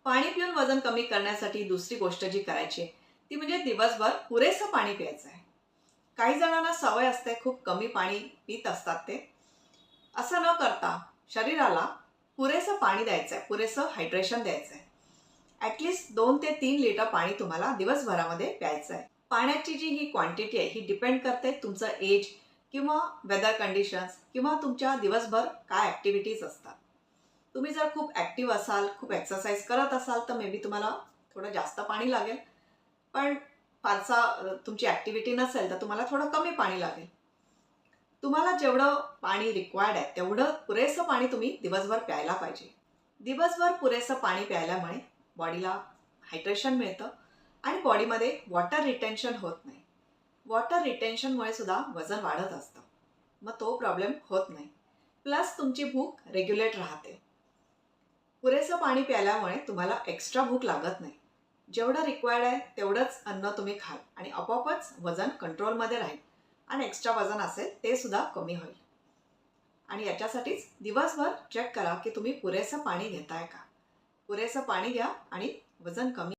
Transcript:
पाणी पिऊन वजन कमी करण्यासाठी दुसरी गोष्ट जी करायची आहे ती म्हणजे दिवसभर पुरेसं पाणी प्यायचं आहे. काही जणांना सवय असते खूप कमी पाणी पित असतात ते. असं न करता शरीराला पुरेसं पाणी द्यायचं आहे, पुरेसं हायड्रेशन द्यायचं आहे. ॲटलिस्ट 2 ते 3 लिटर पाणी तुम्हाला दिवसभरामध्ये प्यायचं आहे. पाण्याची जी ही क्वांटिटी आहे ही डिपेंड करते तुमचं एज किंवा वेदर कंडिशन्स किंवा तुमच्या दिवसभर काय ॲक्टिव्हिटीज असतात. तुम्ही जर खूप ॲक्टिव्ह असाल, खूप एक्सरसाइज करत असाल तर मे बी तुम्हाला थोडं जास्त पाणी लागेल. पण फारसा तुमची ॲक्टिव्हिटी नसेल तर तुम्हाला थोडं कमी पाणी लागेल. तुम्हाला जेवढं पाणी रिक्वायर्ड आहे तेवढं पुरेसं पाणी तुम्ही दिवसभर प्यायला पाहिजे. दिवसभर पुरेसं पाणी प्यायल्यामुळे बॉडीला हायड्रेशन मिळतं आणि बॉडीमध्ये वॉटर रिटेन्शन होत नाही. वॉटर रिटेन्शनमुळे सुद्धा वजन वाढत असतं. मग तो प्रॉब्लेम होत नाही. प्लस तुमची भूक रेग्युलेट राहते. पुरेसं पाणी प्यायल्यामुळे तुम्हाला एक्स्ट्रा भूक लागत नाही. जेवढं रिक्वायर्ड आहे तेवढंच अन्न तुम्ही खाल आणि आपोआपच वजन कंट्रोलमध्ये राहील आणि एक्स्ट्रा वजन असेल ते सुद्धा कमी होईल. आणि याच्यासाठीच दिवसभर चेक करा की तुम्ही पुरेसं पाणी घेताय का. पुरेसं पाणी घ्या आणि वजन कमी